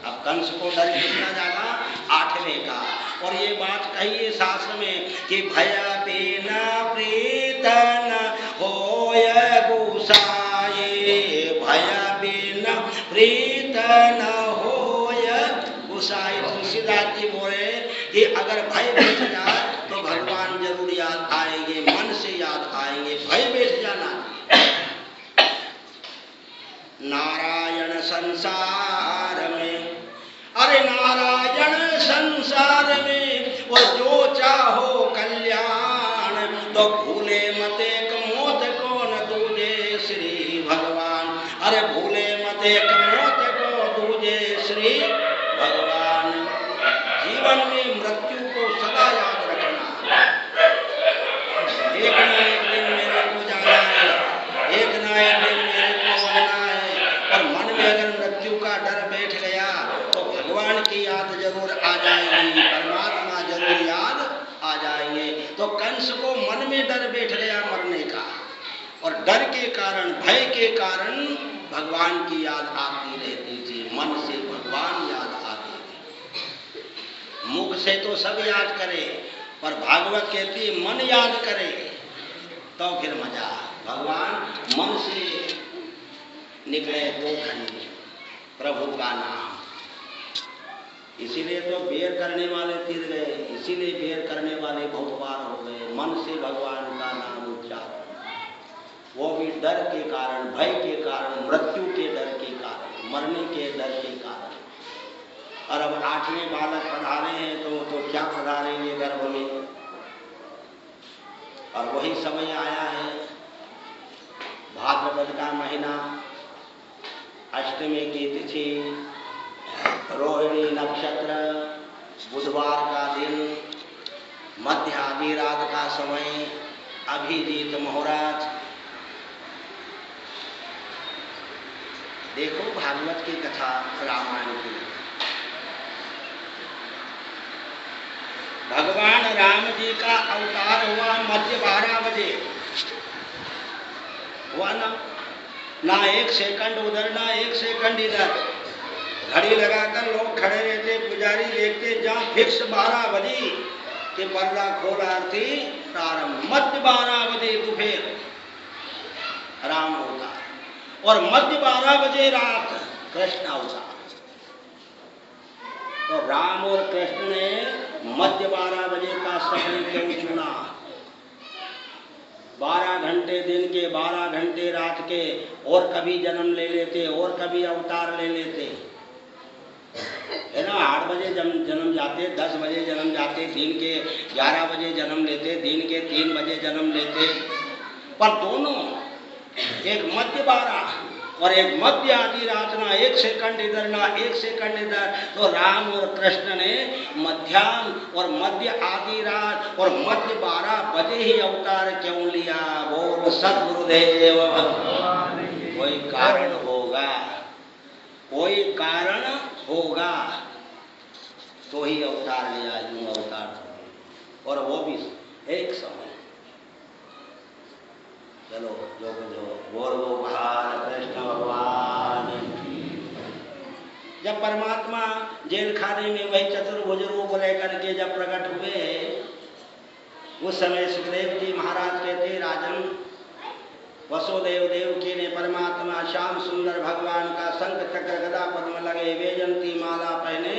अब कंस को डर कितना ज्यादा, 8वें का। और ये बात कही है शास्त्र में कि भय बिन प्रीत न होय गुसाए, भय बिन प्रीत न होय गुसाए। तुलसीदास जी बोले कि अगर भय बैठ जाए तो भगवान जरूर याद आएंगे, मन से याद आएंगे, भय बैठ जाना। नारायण संसार में, अरे नारायण संसार में, और जो चाहो कल्याण, तो भूले मत एक मौत को न दूजे श्री भगवान, अरे भूले मत एक मौत को दूजे श्री भगवान। जीवन में मृत्यु को सदा याद रखना, एक न एक दिन मेरे को जाना है, एक न एक दिन मेरे को बनना है। और मन में अगर मृत्यु का डर बैठ गया तो भगवान की याद जरूर आ जाएगी, परमात्मा जरूर याद आ जाएंगे। तो कंस को मन में डर बैठ गया मरने का, और डर के कारण, भय के कारण भगवान की याद आती रहती थी, मन से भगवान याद आते थे। मुख से तो सब याद करे, पर भागवत कहती है मन याद करे तो फिर मजा। भगवान मन से निकले 2 घंटे प्रभु का नाम, इसीलिए तो बेर करने वाले तीर गए, इसीलिए बेर करने वाले बहुत बार हो गए। मन से भगवान का नाम उच्चार, वो भी डर के कारण, भय के कारण, मृत्यु के डर के कारण, मरने के डर के कारण। और अब 8वें बालक पधारे हैं तो क्या पधारेंगे गर्भ में, और वही समय आया है भाद्रपद का महीना, अष्टमी की तिथि, रोहिणी नक्षत्र, बुधवार का दिन, मध्य आधी रात का समय, अभिजीत मुहूर्त। देखो भागवत की कथा, रामायण की। भगवान राम जी का अवतार हुआ मध्य 12 बजे, हुआ ना 1 सेकंड उधर ना 1 सेकंड इधर, घड़ी लगाकर लोग खड़े रहते, पुजारी देखते, जहाँ फिक्स 12 बजे के पर्दा खोल आरती प्रारंभ, मध्य 12 बजे दोपहर राम होता, और मध्य 12 बजे रात कृष्ण अवतार। तो राम और कृष्ण ने मध्य 12 बजे का समय क्यों चुना? 12 घंटे दिन के, 12 घंटे रात के, और कभी जन्म ले लेते, और कभी अवतार ले लेते, है ना। 8 बजे जन्म जाते, 10 बजे जन्म जाते, दिन के 11 बजे जन्म लेते, दिन के 3 बजे जन्म लेते, पर दोनों एक मध्य 12 और एक मध्य आधी रात, ना 1 सेकंड इधर ना 1 सेकंड इधर। तो राम और कृष्ण ने मध्याह्न और मध्य आधी रात और मध्य 12 बजे ही अवतार क्यों लिया? बोल सद्गुरुदेव। कोई कारण होगा, कोई कारण होगा तो ही अवतार लिया, यूं अवतार, और वो भी एक समय। चलो जो कुछ हो, बोल वो महान कृष्ण भगवान। जब परमात्मा जेल खाने में वही चतुर्भुज रूप लेकर के जब प्रकट हुए, उस समय सुखदेव जी महाराज कहते, राजन वसुदेव देवकी ने परमात्मा श्याम सुंदर भगवान का शंख चक्र गदा पद्म लगे वैजयंती माला पहने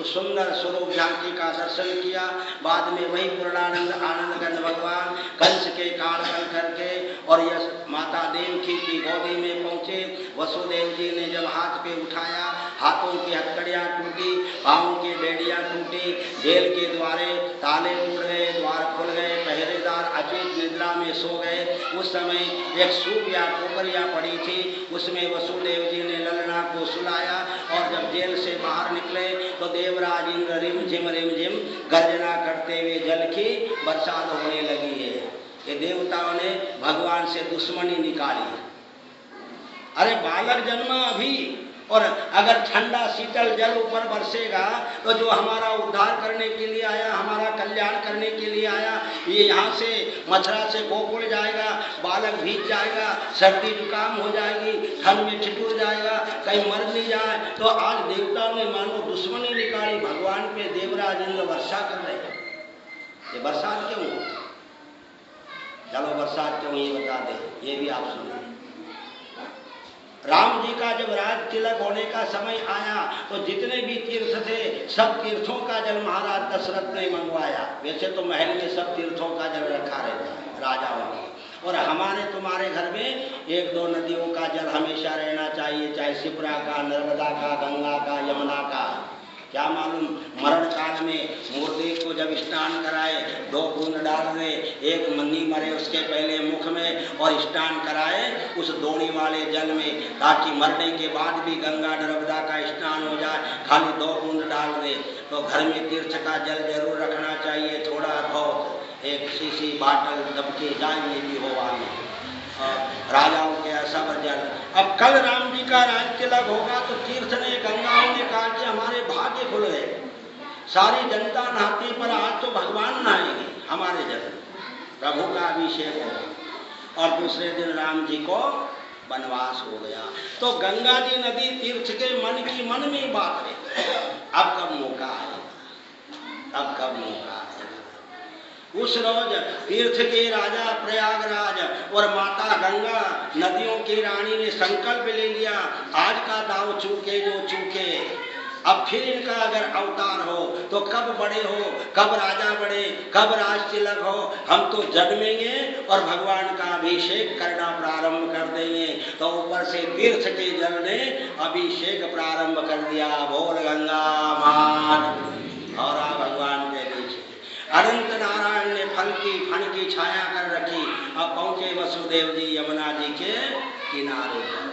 उस सुंदर स्वरूप झांकी का दर्शन किया। बाद में वही पूर्णानंद आनंद गंध भगवान कंस के काल बन करके और यश माता देवकी की गोदी में पहुंचे। वसुदेव जी ने जब हाथ पे उठाया, हाथों की हथकड़ियां टूटी, पाँव की बेड़ियां टूटी, जेल के द्वारे ताले टूट गए, द्वार खुल गए, पहरेदार अचेत निद्रा में सो गए। उस समय एक सूप या टोकरिया पड़ी थी, उसमें वसुदेव जी ने ललना को सुलाया। और जब जेल से बाहर निकले तो देवराज इंद्र रिमझिम गर्जना करते हुए जल की बरसात होने लगी है। ये देवताओं ने भगवान से दुश्मनी निकाली। अरे बालक जन्मा अभी और अगर ठंडा शीतल जल ऊपर बरसेगा तो जो हमारा उद्धार करने के लिए आया, हमारा कल्याण करने के लिए आया, ये यहाँ से मथुरा से गोकुल जाएगा, बालक भीग जाएगा, सर्दी जुकाम हो जाएगी, ठंड में ठिठुर जाएगा, कहीं मर नहीं जाए। तो आज देवताओं ने मानो दुश्मनी निकाली भगवान पे, देवराज इंद्र वर्षा कर रहे हैं। ये बरसात क्यों? चलो बरसात क्यों ये बता दे, ये भी आप सुनिए। राम जी का जब राज तिलक होने का समय आया तो जितने भी तीर्थ थे सब तीर्थों का जल महाराज दशरथ ने मंगवाया। वैसे तो महल में सब तीर्थों का जल रखा रहता है राजाओं के, और हमारे तुम्हारे घर में एक दो नदियों का जल हमेशा रहना चाहिए, चाहे शिप्रा का, नर्मदा का, गंगा का, यमुना का। क्या मालूम मरण काल में मुर्दे को जब स्नान कराए 2 बूंद डाल दे, एक मन्नी मरे उसके पहले मुख में, और स्नान कराए उस दोनी वाले जल में, ताकि मरने के बाद भी गंगा नर्मदा का स्नान हो जाए। खाली 2 बूंद डाल दे। तो घर में तीर्थ का जल जरूर रखना चाहिए, थोड़ा बहुत, एक शीशी बाटल दबके जाए, ये भी हो वाली राजाओं के सब जल। अब कल राम जी का राज तिलक होगा तो तीर्थ ने, गंगाओं ने कहा कि हमारे भाग्य खुल गए, सारी जनता नहाती, पर आज तो भगवान नहाएंगे हमारे जल, प्रभु का अभिषेक हो। और दूसरे दिन राम जी को वनवास हो गया। तो गंगा जी नदी तीर्थ के मन की मन में बात है। अब कब मौका है, अब कब मौका है। उस रोज तीर्थ के राजा प्रयागराज और माता गंगा नदियों की रानी ने संकल्प ले लिया, आज का दाव चूके जो चूके, अब फिर इनका अगर अवतार हो तो कब बड़े हो, कब राजा बड़े, कब राज तिलक हो, हम तो जन्मेंगे और भगवान का अभिषेक करना प्रारंभ कर देंगे। तो ऊपर से तीर्थ के जल ने अभिषेक प्रारंभ कर दिया। बोल गंगा मात। और भगवान के बीच अनंत नारायण ने फल की छाया कर रखी। अब पहुंचे वसुदेव जी यमुना जी के किनारे पर।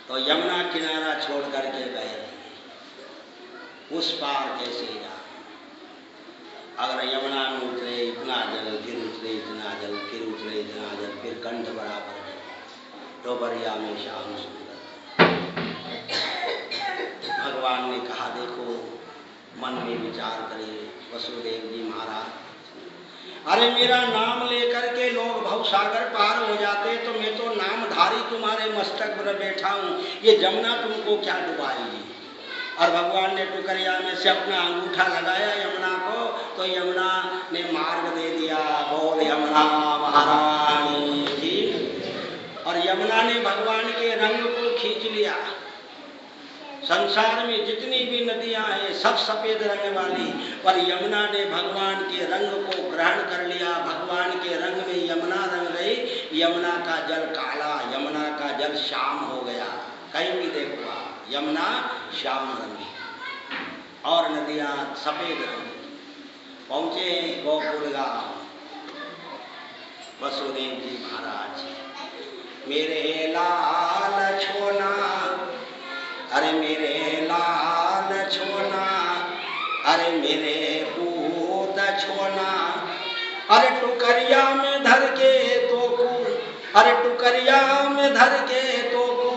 तो यमुना किनारा छोड़ करके गए, उस पार कैसे जा। अगर यमुना में उतरे इतना जल, फिर उतरे इतना जल, फिर उतरे इतना जल, फिर कंठ बराबर है, डोबरिया में श्याम सुंदर। भगवान ने कहा देखो, मन में विचार करे वसुदेव जी महाराज, अरे मेरा नाम लेकर के लोग भवसागर पार हो जाते, तो मैं तो नामधारी तुम्हारे मस्तक पर बैठा हूँ, ये जमुना तुमको क्या डुबाएगी। और भगवान ने टुकरिया में से अपना अंगूठा लगाया यमुना को, तो यमुना ने मार्ग दे दिया। बोल यमुना महारानी की। और यमुना ने भगवान के रंग को खींच लिया। संसार में जितनी भी नदियां हैं सब सफेद रंग वाली, पर यमुना ने भगवान के रंग को ग्रहण कर लिया। भगवान के रंग में यमुना रंग गई, यमुना का जल काला, यमुना का जल श्याम हो गया। कहीं भी देखो आप, यमुना श्याम रंग और नदियां सफेद रंग। पहुंचे गोकुल गांव, वसुदेव जी महाराज, मेरे लाल छोना, अरे मेरे लाल छोना, अरे मेरे पूत छोना, अरे टुकरिया में धर के तो को, अरे टुकरिया में धर के तो को,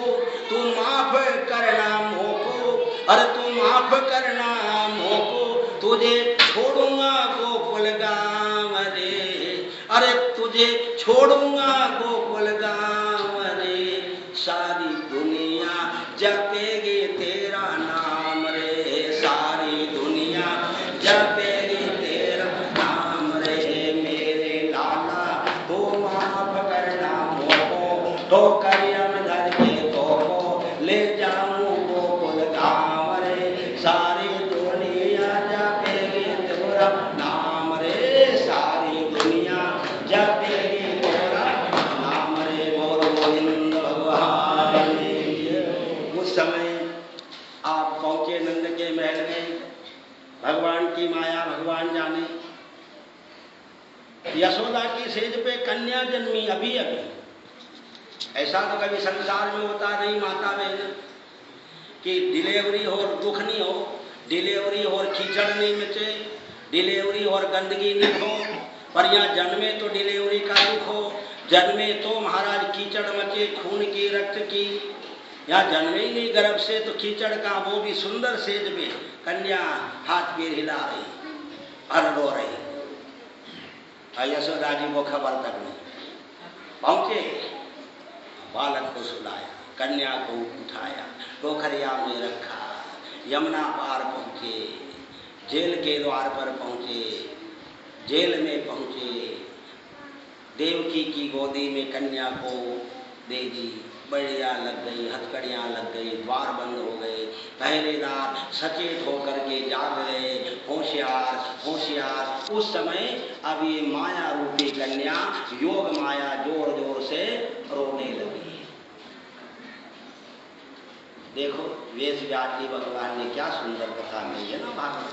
तू माफ करना मोको, अरे तू माफ करना मोको, तुझे छोड़ूंगा गोकुल गाँव रे, अरे तुझे छोड़ूंगा गोकुल गाँव रे, सारी दुनिया जपेगी तेरा नाम रे, सारी दुनिया जपेगी तेरा नाम रे, मेरे लाला तो माफ करना मोको, ठोकरिया में धर के तो ले जाऊं गोकुल गाँव रे, सारी दुनिया जपेगी तेरा नाम रे, सारी दुनिया जपेगी तेरा नाम रे। बोल गोविंद भगवान। उस समय आप पहुंचे नंद के महल में, भगवान की माया भगवान जाने। यशोदा की सेज पे कन्या जन्मी अभी अभी। ऐसा तो कभी संसार में होता नहीं माता बहन कि डिलीवरी हो दुख नहीं हो, डिलीवरी हो कीचड़ नहीं मचे, डिलीवरी और गंदगी नहीं हो, पर यहाँ जन्मे तो डिलीवरी का दुख हो, जन्मे तो महाराज कीचड़ मचे खून की रक्त की, यहाँ जन्मे ही नहीं गर्भ से, तो कीचड़ का वो भी सुंदर सेज में कन्या हाथ पैर हिला रही और रो रही। यशोदा जी को खबर तक नहीं। पहुंचे, बालक को सुलाया, कन्या को उठाया, टोकरिया में रखा, यमुना पार पहुंचे, जेल के द्वार पर पहुंचे, जेल में पहुंचे, देवकी की गोदी में कन्या को दे दी, बढ़िया लग गई, हथकड़ियाँ लग गई, द्वार बंद हो गए, पहरेदार सचेत होकर के जाग गए, होशियार होशियार। उस समय अब ये माया रूपी कन्या योग माया जोर जोर से रोने लगी। देखो वेश व्यास जी भगवान ने क्या सुंदर कथा में है ना भागवत।